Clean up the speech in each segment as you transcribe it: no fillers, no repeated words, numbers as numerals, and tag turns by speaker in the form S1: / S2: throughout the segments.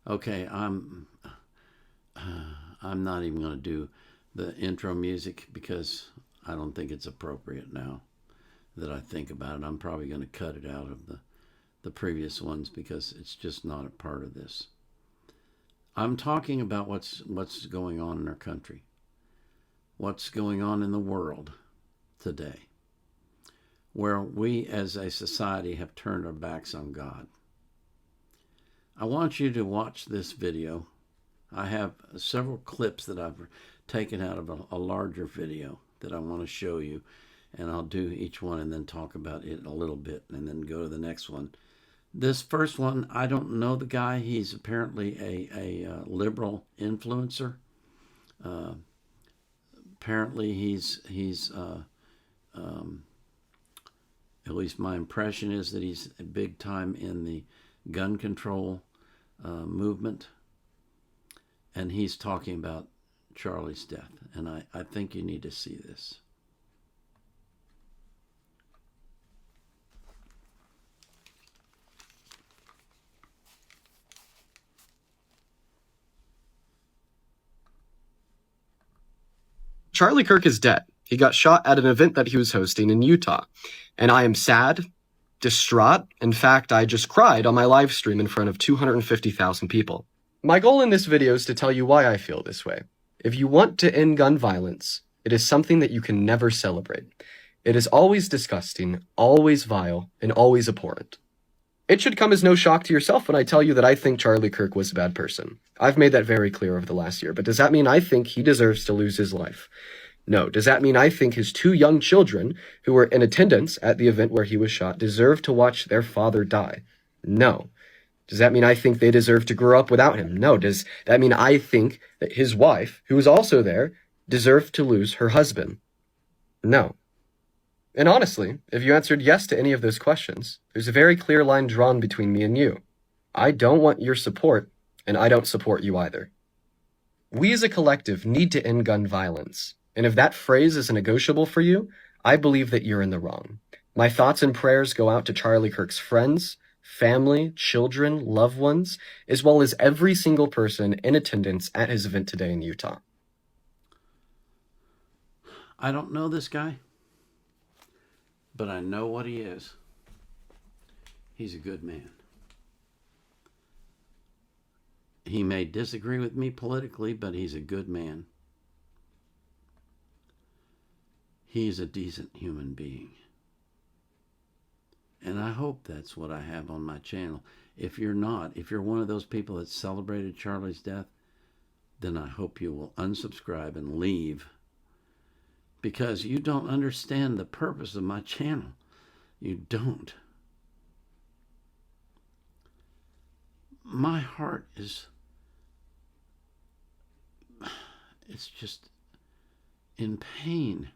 S1: Okay, I'm not even going to do the intro music because I don't think it's appropriate now that I think about it. I'm probably going to cut it out of the previous ones because it's just not a part of this. I'm talking about what's going on in our country, what's going on in the world today, where we as a society have turned our backs on God. I want you to watch this video. I have several clips that I've taken out of a larger video that I want to show you, and I'll do each one and then talk about it a little bit and then go to the next one. This first one, I don't know the guy. He's apparently a liberal influencer. Apparently he's at least my impression is that he's big time in the gun control movement. And he's talking about Charlie's death. And I think you need to see this.
S2: Charlie Kirk is dead. He got shot at an event that he was hosting in Utah. And I am sad, distraught. In fact, I just cried on my live stream in front of 250,000 people. My goal in this video is to tell you why I feel this way. If you want to end gun violence, it is something that you can never celebrate. It is always disgusting, always vile, and always abhorrent. It should come as no shock to yourself when I tell you that I think Charlie Kirk was a bad person. I've made that very clear over the last year, but does that mean I think he deserves to lose his life? No. Does that mean I think his two young children, who were in attendance at the event where he was shot, deserve to watch their father die? No. Does that mean I think they deserve to grow up without him? No. Does that mean I think that his wife, who was also there, deserved to lose her husband? No. And honestly, if you answered yes to any of those questions, there's a very clear line drawn between me and you. I don't want your support, and I don't support you either. We as a collective need to end gun violence, and if that phrase is negotiable for you, I believe that you're in the wrong. My thoughts and prayers go out to Charlie Kirk's friends, family, children, loved ones, as well as every single person in attendance at his event today in Utah.
S1: I don't know this guy, but I know what he is. He's a good man. He may disagree with me politically, but he's a good man. He's a decent human being. And I hope that's what I have on my channel. If you're not, if you're one of those people that celebrated Charlie's death, then I hope you will unsubscribe and leave, because you don't understand the purpose of my channel. You don't. My heart is, it's just in pain.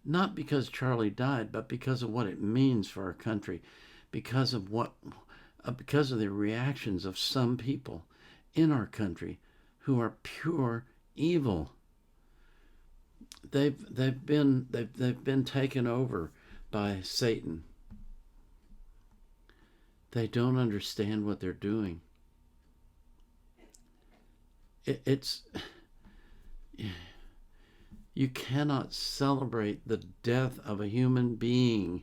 S1: Not because Charlie died, but because of what it means for our country, because of the reactions of some people in our country who are pure evil. They've been taken over by Satan. They don't understand what they're doing. You cannot celebrate the death of a human being.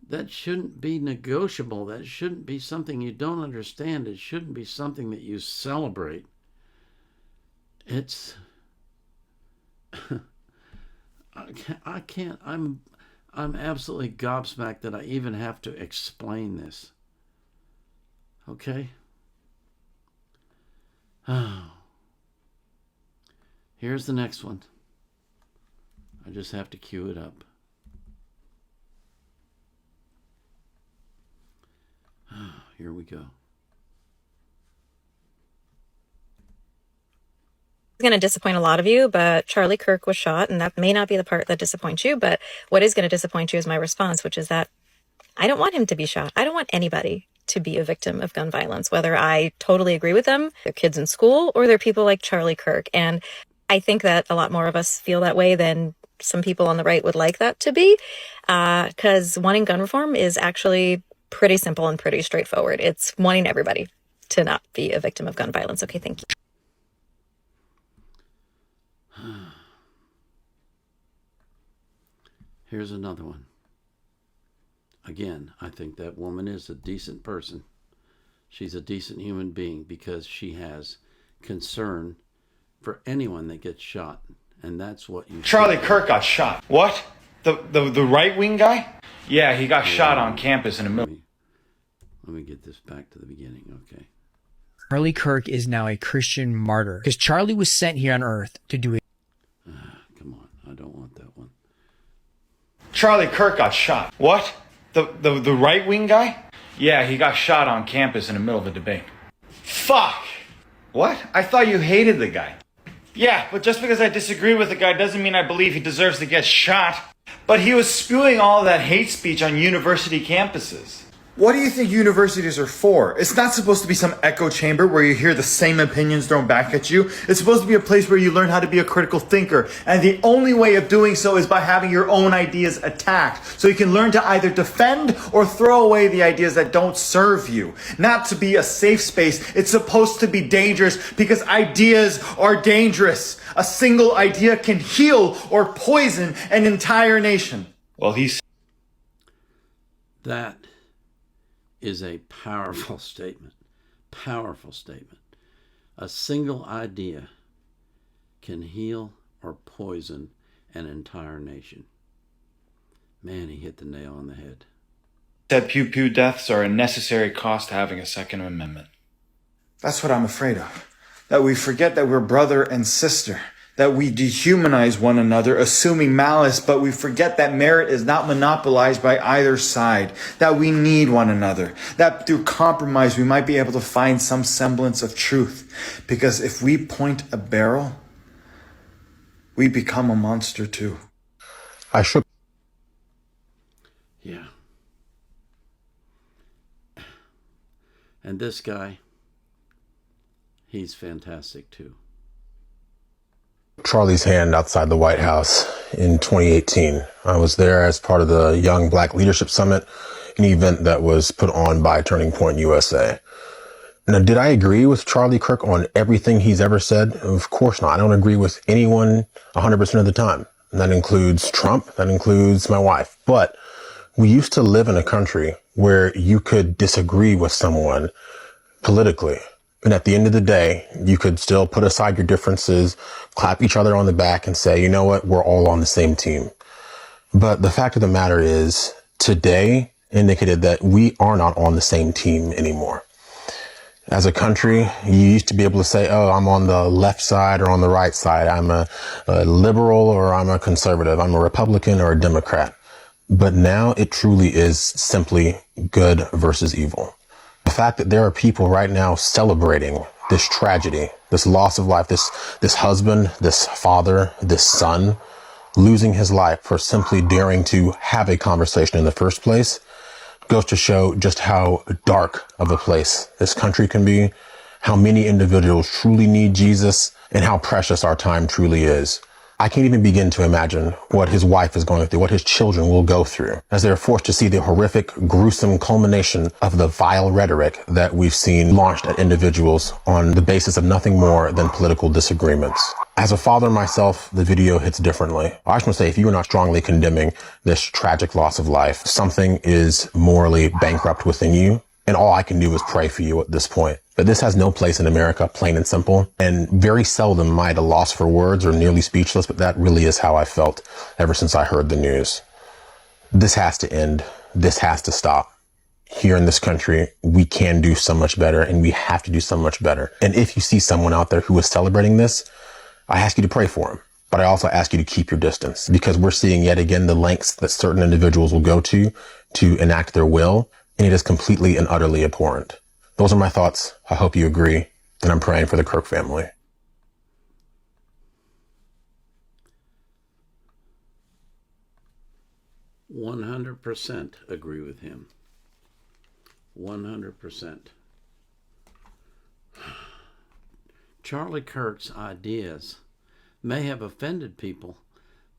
S1: That shouldn't be negotiable. That shouldn't be something you don't understand. It shouldn't be something that you celebrate. It's I can't. I'm absolutely gobsmacked that I even have to explain this. Okay? Oh. Here's the next one. I just have to cue it up. Here we go.
S3: It's going to disappoint a lot of you, but Charlie Kirk was shot, and that may not be the part that disappoints you, but what is going to disappoint you is my response, which is that I don't want him to be shot. I don't want anybody to be a victim of gun violence, whether I totally agree with them, their kids in school, or they're people like Charlie Kirk. And I think that a lot more of us feel that way than some people on the right would like that to be, because wanting gun reform is actually pretty simple and pretty straightforward. It's wanting everybody to not be a victim of gun violence. Okay, thank you.
S1: Here's another one. Again, I think that woman is a decent person. She's a decent human being because she has concern for anyone that gets shot. And that's what you
S4: Charlie Kirk got shot. What? The right-wing guy? Yeah, he got shot on campus in the middle.
S1: Let me get this back to the beginning, okay?
S5: Charlie Kirk is now a Christian martyr because Charlie was sent here on earth to do it.
S1: Come on, I don't want that one.
S4: Charlie Kirk got shot. What? The right-wing guy? Yeah, he got shot on campus in the middle of a debate. Fuck! What? I thought you hated the guy. Yeah, but just because I disagree with the guy doesn't mean I believe he deserves to get shot. But he was spewing all that hate speech on university campuses.
S6: What do you think universities are for? It's not supposed to be some echo chamber where you hear the same opinions thrown back at you. It's supposed to be a place where you learn how to be a critical thinker. And the only way of doing so is by having your own ideas attacked. So you can learn to either defend or throw away the ideas that don't serve you. Not to be a safe space. It's supposed to be dangerous because ideas are dangerous. A single idea can heal or poison an entire nation.
S4: Well, he's...
S1: That is a powerful statement. Powerful statement. A single idea can heal or poison an entire nation. Man, he hit the nail on the head.
S4: Said pew-pew deaths are a necessary cost to having a Second Amendment.
S6: That's what I'm afraid of. That we forget that we're brother and sister. That we dehumanize one another, assuming malice, but we forget that merit is not monopolized by either side. That we need one another. That through compromise we might be able to find some semblance of truth. Because if we point a barrel, we become a monster too.
S7: I shook.
S1: Yeah. And this guy, he's fantastic too.
S7: Charlie's hand outside the White House in 2018. I was there as part of the Young Black Leadership Summit, an event that was put on by Turning Point USA. Now, did I agree with Charlie Kirk on everything he's ever said? Of course not. I don't agree with anyone 100% of the time. And that includes Trump. That includes my wife. But we used to live in a country where you could disagree with someone politically. And at the end of the day, you could still put aside your differences, clap each other on the back and say, you know what, we're all on the same team. But the fact of the matter is, today indicated that we are not on the same team anymore. As a country, you used to be able to say, oh, I'm on the left side or on the right side. I'm a liberal or I'm a conservative. I'm a Republican or a Democrat. But now it truly is simply good versus evil. The fact that there are people right now celebrating this tragedy, this loss of life, this husband, this father, this son, losing his life for simply daring to have a conversation in the first place, goes to show just how dark of a place this country can be, how many individuals truly need Jesus, and how precious our time truly is. I can't even begin to imagine what his wife is going through, what his children will go through as they're forced to see the horrific, gruesome culmination of the vile rhetoric that we've seen launched at individuals on the basis of nothing more than political disagreements. As a father myself, the video hits differently. I just want to say, if you are not strongly condemning this tragic loss of life, something is morally bankrupt within you. And all I can do is pray for you at this point. But this has no place in America, plain and simple. And very seldom am I at a loss for words or nearly speechless, but that really is how I felt ever since I heard the news. This has to end. This has to stop. Here in this country, we can do so much better, and we have to do so much better. And if you see someone out there who is celebrating this, I ask you to pray for him. But I also ask you to keep your distance, because we're seeing yet again the lengths that certain individuals will go to enact their will. And it is completely and utterly abhorrent. Those are my thoughts. I hope you agree. And I'm praying for the Kirk family.
S1: 100% agree with him. 100%. Charlie Kirk's ideas may have offended people,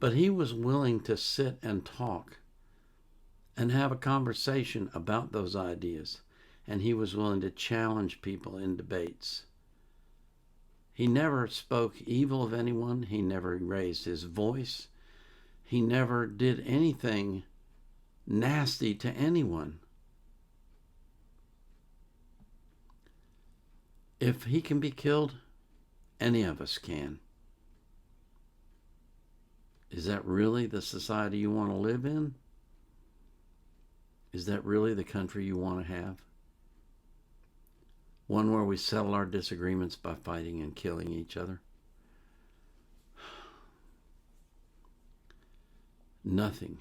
S1: but he was willing to sit and talk and have a conversation about those ideas and he was willing to challenge people in debates. He never spoke evil of anyone. He never raised his voice. He never did anything nasty to anyone. If he can be killed, any of us can. Is that really the society you want to live in? Is that really the country you want to have? One where we settle our disagreements by fighting and killing each other? Nothing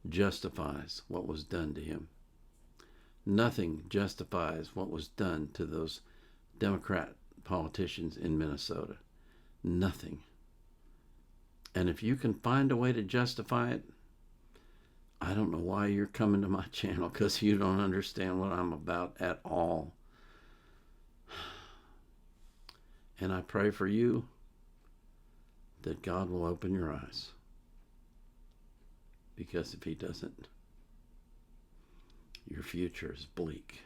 S1: justifies what was done to him. Nothing justifies what was done to those Democrat politicians in Minnesota. Nothing. And if you can find a way to justify it, I don't know why you're coming to my channel, because you don't understand what I'm about at all. And I pray for you that God will open your eyes. Because if he doesn't, your future is bleak.